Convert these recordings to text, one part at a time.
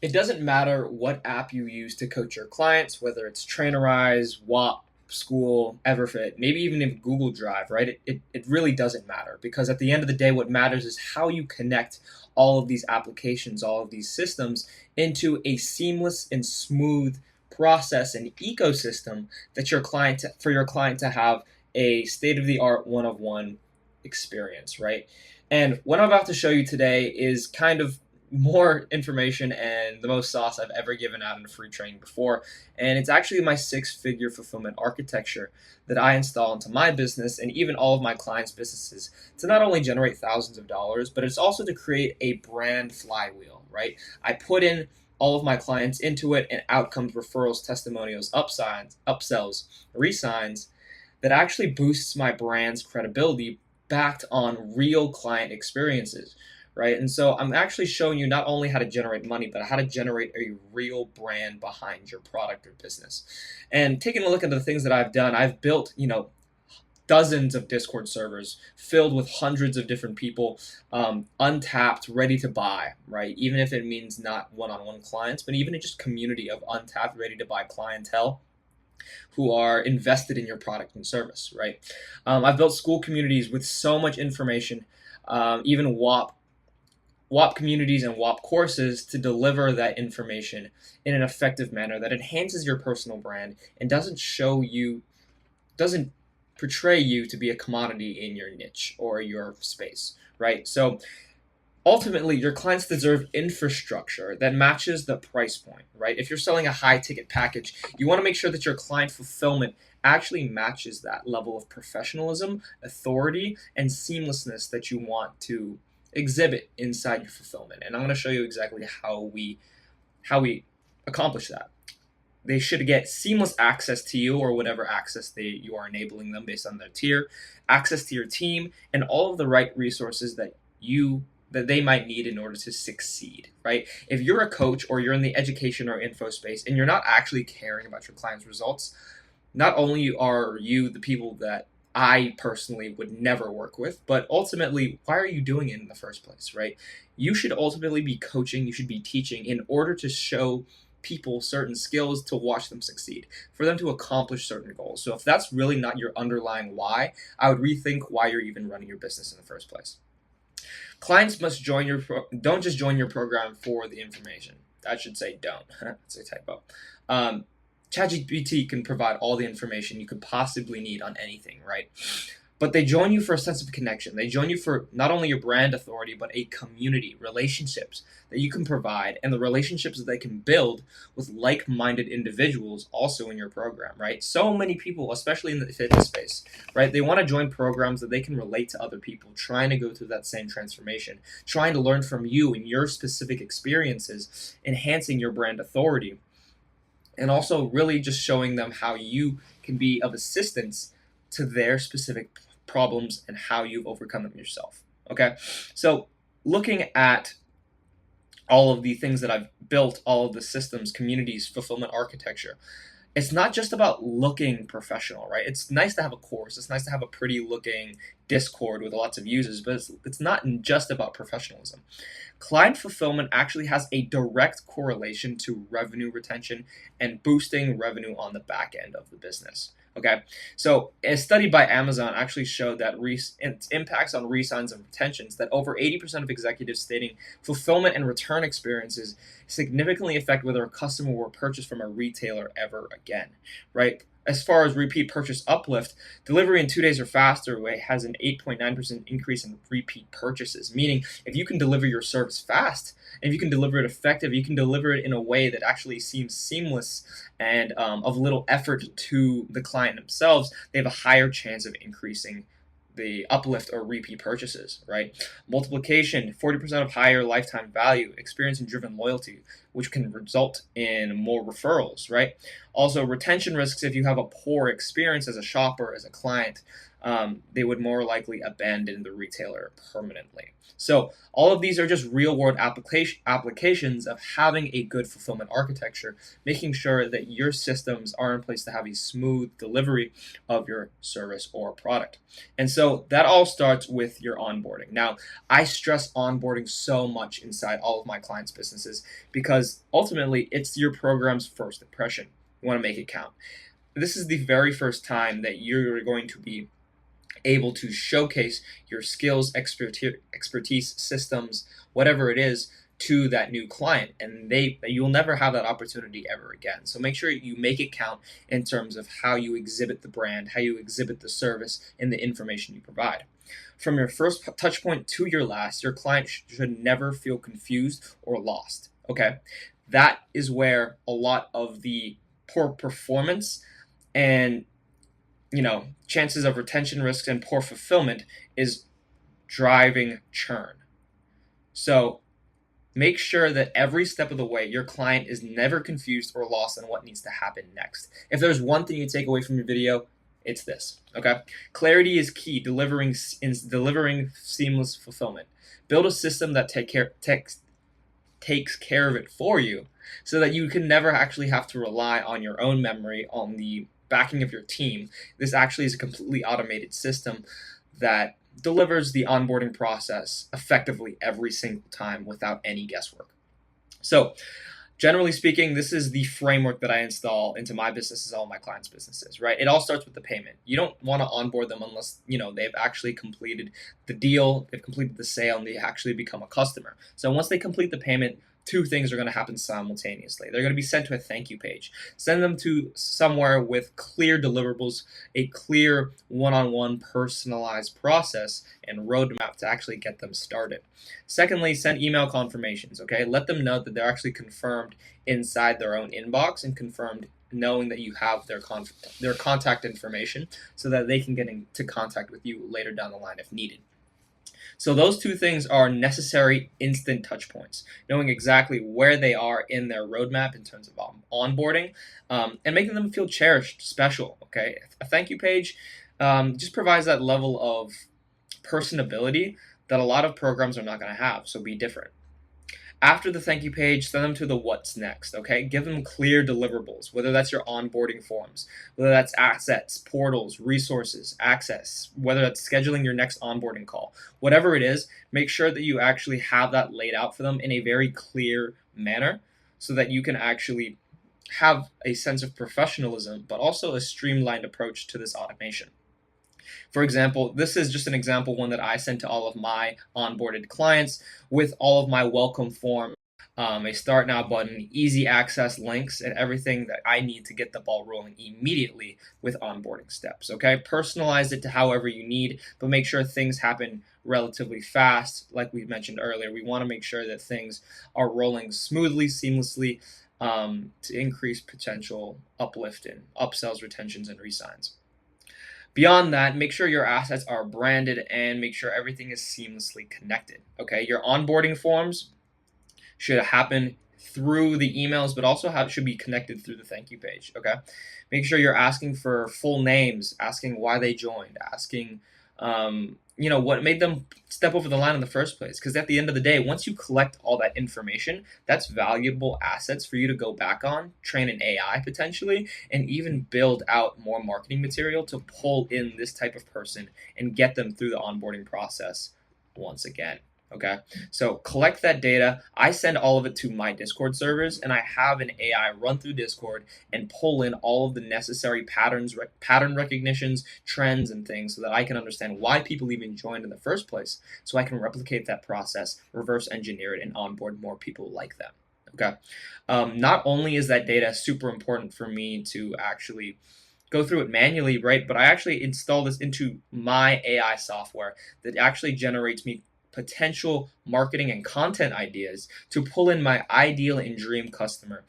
It doesn't matter what app you use to coach your clients, whether it's Trainerize, WAP, School, Everfit, maybe even in Google Drive, right? It really doesn't matter because at the end of the day, what matters is how you connect all of these applications, all of these systems into a seamless and smooth process and ecosystem that for your client to have a state of the art one of one experience, right? And what I'm about to show you today is kind of more information and the most sauce I've ever given out in a free training before. And it's actually my 6-figure fulfillment architecture that I install into my business and even all of my clients' businesses to not only generate thousands of dollars, but it's also to create a brand flywheel, right? I put in all of my clients into it and outcomes, referrals, testimonials, upsells, resigns that actually boosts my brand's credibility backed on real client experiences, right? And so I'm actually showing you not only how to generate money, but how to generate a real brand behind your product or business. And taking a look at the things that I've done, I've built, dozens of Discord servers filled with hundreds of different people, untapped, ready to buy, right? Even if it means not one-on-one clients, but even just community of untapped, ready to buy clientele who are invested in your product and service, right? I've built school communities with so much information, even WAP communities and WAP courses to deliver that information in an effective manner that enhances your personal brand and doesn't portray you to be a commodity in your niche or your space, right? So ultimately, your clients deserve infrastructure that matches the price point, right? If you're selling a high ticket package, you want to make sure that your client fulfillment actually matches that level of professionalism, authority, and seamlessness that you want to exhibit inside your fulfillment. And I'm going to show you exactly how we accomplish that. They should get seamless access to you or whatever access you are enabling them based on their tier, access to your team, and all of the right resources that they might need in order to succeed, right? If you're a coach or you're in the education or info space and you're not actually caring about your clients' results, not only are you the people that I personally would never work with, but ultimately, why are you doing it in the first place, right? You should ultimately be coaching, you should be teaching in order to show people certain skills to watch them succeed, for them to accomplish certain goals. So if that's really not your underlying why, I would rethink why you're even running your business in the first place. Clients must don't just join your program for the information. I should say don't. It's a typo. ChatGPT can provide all the information you could possibly need on anything, right? But they join you for a sense of connection. They join you for not only your brand authority, but a community, relationships that you can provide, and the relationships that they can build with like minded individuals also in your program, right? So many people, especially in the fitness space, right? They want to join programs that they can relate to other people trying to go through that same transformation, trying to learn from you and your specific experiences, enhancing your brand authority, and also really just showing them how you can be of assistance to their specific problems and how you've overcome them yourself. Okay, so looking at all of the things that I've built, all of the systems, communities, fulfillment architecture, it's not just about looking professional, right? It's nice to have a course. It's nice to have a pretty looking Discord with lots of users, but it's not just about professionalism. Client fulfillment actually has a direct correlation to revenue retention and boosting revenue on the back end of the business. Okay, so a study by Amazon actually showed that its impacts on resigns and retentions, that over 80% of executives stating fulfillment and return experiences significantly affect whether a customer will purchase from a retailer ever again, right? As far as repeat purchase uplift, delivery in 2 days or faster has an 8.9% increase in repeat purchases. Meaning, if you can deliver your service fast, and if you can deliver it effective, you can deliver it in a way that actually seems seamless and of little effort to the client themselves, they have a higher chance of increasing the uplift or repeat purchases, right? Multiplication, 40% of higher lifetime value, experience and driven loyalty, which can result in more referrals, right? Also, retention risks if you have a poor experience as a shopper, as a client. they would more likely abandon the retailer permanently. So all of these are just real world applications of having a good fulfillment architecture, making sure that your systems are in place to have a smooth delivery of your service or product. And so that all starts with your onboarding. Now, I stress onboarding so much inside all of my clients' businesses because ultimately it's your program's first impression. You want to make it count. This is the very first time that you're going to be able to showcase your skills, expertise, systems, whatever it is, to that new client, and you'll never have that opportunity ever again. So make sure you make it count in terms of how you exhibit the brand, how you exhibit the service, and the information you provide. From your first touch point to your last, your client should never feel confused or lost. Okay, that is where a lot of the poor performance and chances of retention risks and poor fulfillment is driving churn. So make sure that every step of the way, your client is never confused or lost on what needs to happen next. If there's one thing you take away from your video, it's this. Okay, clarity is key. Delivering seamless fulfillment. Build a system that takes care of it for you, so that you can never actually have to rely on your own memory, on the backing of your team. This actually is a completely automated system that delivers the onboarding process effectively every single time without any guesswork. So generally speaking, this is the framework that I install into my businesses, all my clients' businesses, right? It all starts with the payment. You don't want to onboard them unless, they've actually completed the deal, they've completed the sale, and they actually become a customer. So once they complete the payment, two things are going to happen simultaneously. They're going to be sent to a thank you page. Send them to somewhere with clear deliverables, a clear one-on-one personalized process and roadmap to actually get them started. Secondly, send email confirmations, okay? Let them know that they're actually confirmed inside their own inbox and confirmed knowing that you have their contact information so that they can get into contact with you later down the line if needed. So those two things are necessary instant touch points, knowing exactly where they are in their roadmap in terms of onboarding, and making them feel cherished, special. Okay, a thank you page just provides that level of personability that a lot of programs are not going to have. So be different. After the thank you page, send them to the what's next, okay? Give them clear deliverables, whether that's your onboarding forms, whether that's assets, portals, resources, access, whether that's scheduling your next onboarding call. Whatever it is, make sure that you actually have that laid out for them in a very clear manner so that you can actually have a sense of professionalism, but also a streamlined approach to this automation. For example, this is just an example one that I sent to all of my onboarded clients with all of my welcome form, a start now button, easy access links, and everything that I need to get the ball rolling immediately with onboarding steps. Okay, personalize it to however you need, but make sure things happen relatively fast. Like we mentioned earlier, we want to make sure that things are rolling smoothly, seamlessly, to increase potential uplift in upsells, retentions, and resigns. Beyond that, make sure your assets are branded and make sure everything is seamlessly connected. Okay, your onboarding forms should happen through the emails, but also should be connected through the thank you page. Okay, make sure you're asking for full names, asking why they joined, asking what made them step over the line in the first place. Because at the end of the day, once you collect all that information, that's valuable assets for you to go back on, train an AI potentially, and even build out more marketing material to pull in this type of person and get them through the onboarding process once again. Okay, so collect that data. I send all of it to my Discord servers, and I have an AI run through Discord and pull in all of the necessary pattern recognitions, trends, and things so that I can understand why people even joined in the first place, so I can replicate that process, reverse engineer it, and onboard more people like them. Okay, not only is that data super important for me to actually go through it manually, right, but I actually install this into my AI software that actually generates me potential marketing and content ideas to pull in my ideal and dream customer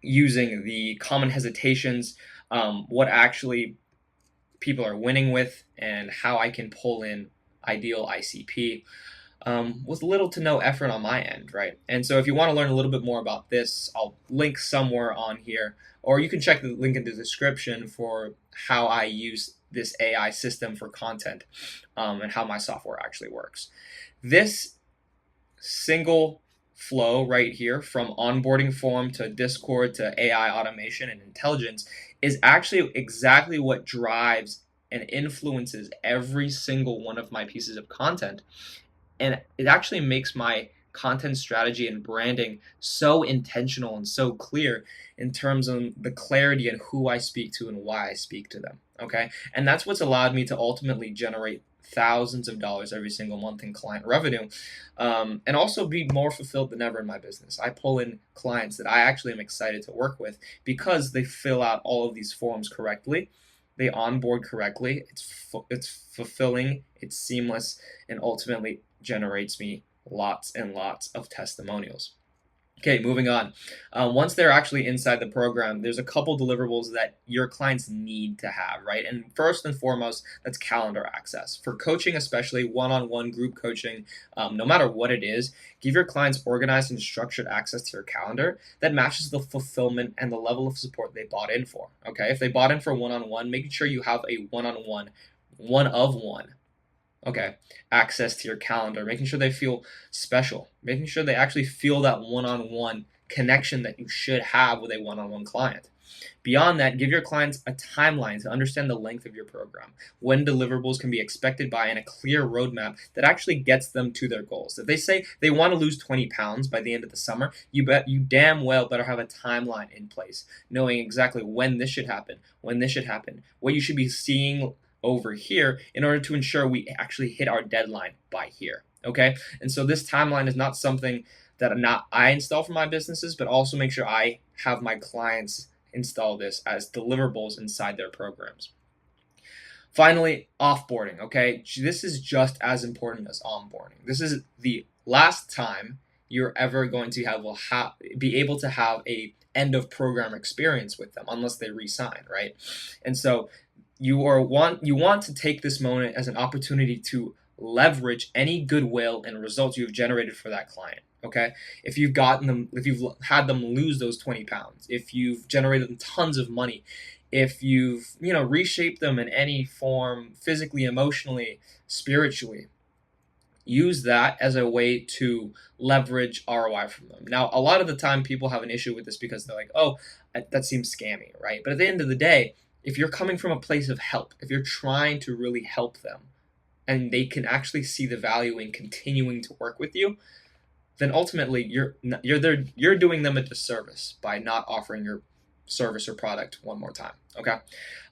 using the common hesitations, what actually people are winning with, and how I can pull in ideal ICP with little to no effort on my end, right? And so if you want to learn a little bit more about this, I'll link somewhere on here, or you can check the link in the description for how I use this AI system for content, and how my software actually works. This single flow right here, from onboarding form to Discord to AI automation and intelligence, is actually exactly what drives and influences every single one of my pieces of content. And it actually makes my content strategy and branding so intentional and so clear in terms of the clarity and who I speak to and why I speak to them. Okay. And that's what's allowed me to ultimately generate thousands of dollars every single month in client revenue, and also be more fulfilled than ever in my business. I pull in clients that I actually am excited to work with because they fill out all of these forms correctly. They onboard correctly. It's fulfilling. It's seamless, and ultimately generates me lots and lots of testimonials. Okay, moving on. Once they're actually inside the program, there's a couple deliverables that your clients need to have, right? And first and foremost, that's calendar access. For coaching, especially one-on-one group coaching, no matter what it is, give your clients organized and structured access to your calendar that matches the fulfillment and the level of support they bought in for, okay? If they bought in for one-on-one, making sure you have a one-on-one, one-of-one, okay, access to your calendar, making sure they feel special, making sure they actually feel that one-on-one connection that you should have with a one-on-one client. Beyond that, give your clients a timeline to understand the length of your program, when deliverables can be expected by, and a clear roadmap that actually gets them to their goals. If they say they want to lose 20 pounds by the end of the summer, you damn well better have a timeline in place, knowing exactly when this should happen, what you should be seeing over here in order to ensure we actually hit our deadline by here. Okay. And so this timeline is not something that not I install for my businesses, but also make sure I have my clients install this as deliverables inside their programs. Finally, offboarding. Okay. This is just as important as onboarding. This is the last time you're ever going to be able to have a end of program experience with them unless they re-sign, right? And so you want to take this moment as an opportunity to leverage any goodwill and results you've generated for that client. Okay, if you've had them lose those 20 pounds, if you've generated them tons of money, if you've reshaped them in any form, physically, emotionally, spiritually, use that as a way to leverage ROI from them. Now, a lot of the time people have an issue with this because they're like, oh, that seems scammy, right? But at the end of the day, if you're coming from a place of help, if you're trying to really help them and they can actually see the value in continuing to work with you, then ultimately you're doing them a disservice by not offering your service or product one more time. Okay.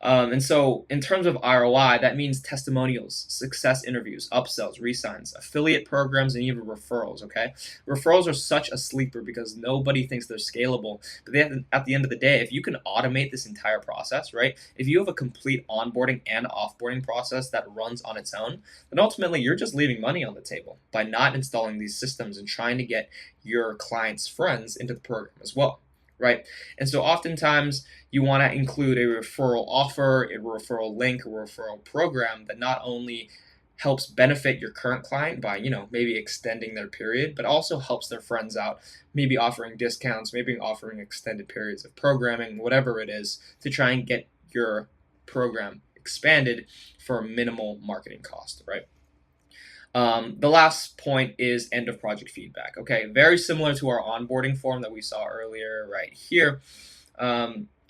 And so in terms of ROI, that means testimonials, success interviews, upsells, resigns, affiliate programs, and even referrals. Okay. Referrals are such a sleeper because nobody thinks they're scalable. But at the end of the day, if you can automate this entire process, right? If you have a complete onboarding and offboarding process that runs on its own, then ultimately you're just leaving money on the table by not installing these systems and trying to get your clients' friends into the program as well. Right. And so oftentimes you want to include a referral offer, a referral link, a referral program that not only helps benefit your current client by, maybe extending their period, but also helps their friends out, maybe offering discounts, maybe offering extended periods of programming, whatever it is, to try and get your program expanded for a minimal marketing cost, right? The last point is end of project feedback. Okay, very similar to our onboarding form that we saw earlier right here.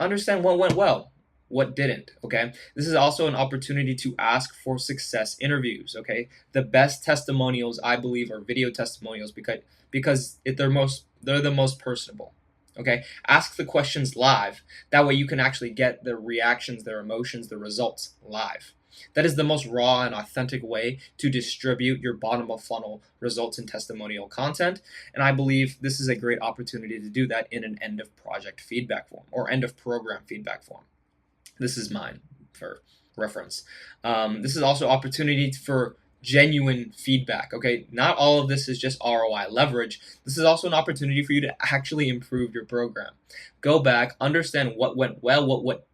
Understand what went well, what didn't. Okay, this is also an opportunity to ask for success interviews. Okay, the best testimonials I believe are video testimonials because they're the most personable. Okay, ask the questions live. That way you can actually get their reactions, their emotions, the results live. That is the most raw and authentic way to distribute your bottom of funnel results and testimonial content. And I believe this is a great opportunity to do that in an end of project feedback form or end of program feedback form. This is mine for reference. This is also opportunity for genuine feedback. Okay, not all of this is just ROI leverage. This is also an opportunity for you to actually improve your program. Go back, understand what went well, what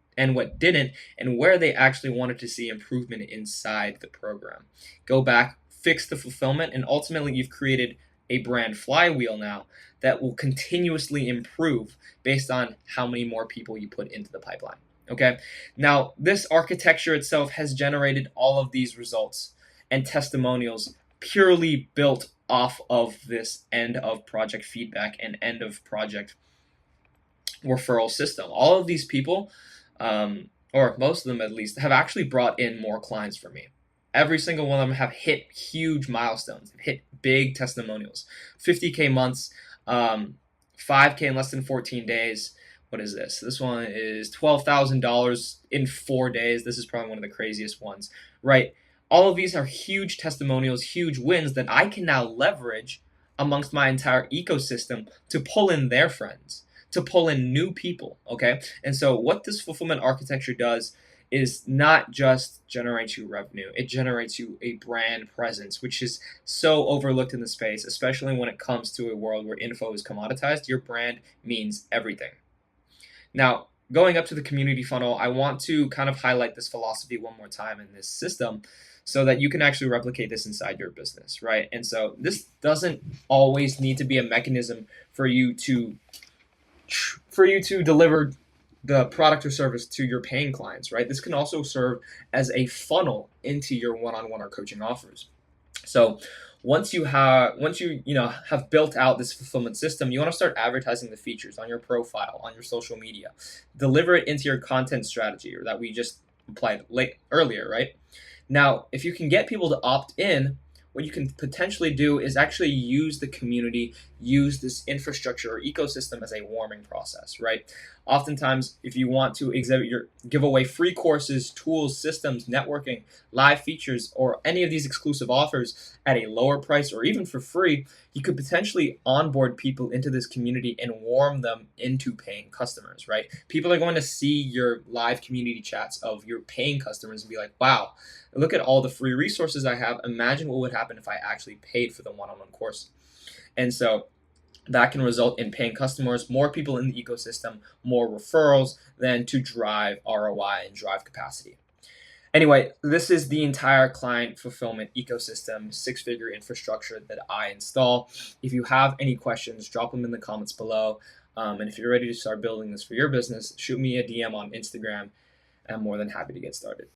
didn't, and where they actually wanted to see improvement inside the program. Go back, fix the fulfillment, and ultimately you've created a brand flywheel now that will continuously improve based on how many more people you put into the pipeline. Okay. Now, this architecture itself has generated all of these results and testimonials purely built off of this end of project feedback and end of project referral system. All of these people, or most of them at least, have actually brought in more clients for me. Every single one of them have hit huge milestones, hit big testimonials, 50K months, 5K in less than 14 days. What is this? This one is $12,000 in 4 days. This is probably one of the craziest ones, right? All of these are huge testimonials, huge wins that I can now leverage amongst my entire ecosystem to pull in their friends, to pull in new people. Okay. And so, what this fulfillment architecture does is not just generate you revenue, it generates you a brand presence, which is so overlooked in the space, especially when it comes to a world where info is commoditized. Your brand means everything. Now, going up to the community funnel, I want to kind of highlight this philosophy one more time in this system so that you can actually replicate this inside your business, right? And so this doesn't always need to be a mechanism for you to deliver the product or service to your paying clients, right? This can also serve as a funnel into your one-on-one or coaching offers. So once you have built out this fulfillment system, you want to start advertising the features on your profile, on your social media, deliver it into your content strategy, or that we just applied earlier, right? Now, if you can get people to opt in, what you can potentially do is actually use the community, use this infrastructure or ecosystem as a warming process, right? Oftentimes, if you want to give away free courses, tools, systems, networking, live features, or any of these exclusive offers at a lower price or even for free, you could potentially onboard people into this community and warm them into paying customers, right? People are going to see your live community chats of your paying customers and be like, wow, look at all the free resources I have. Imagine what would happen if I actually paid for the one-on-one course. And so that can result in paying customers, more people in the ecosystem, more referrals, than to drive ROI and drive capacity. Anyway, this is the entire client fulfillment ecosystem, six-figure infrastructure that I install. If you have any questions, drop them in the comments below. And if you're ready to start building this for your business, shoot me a DM on Instagram. I'm more than happy to get started.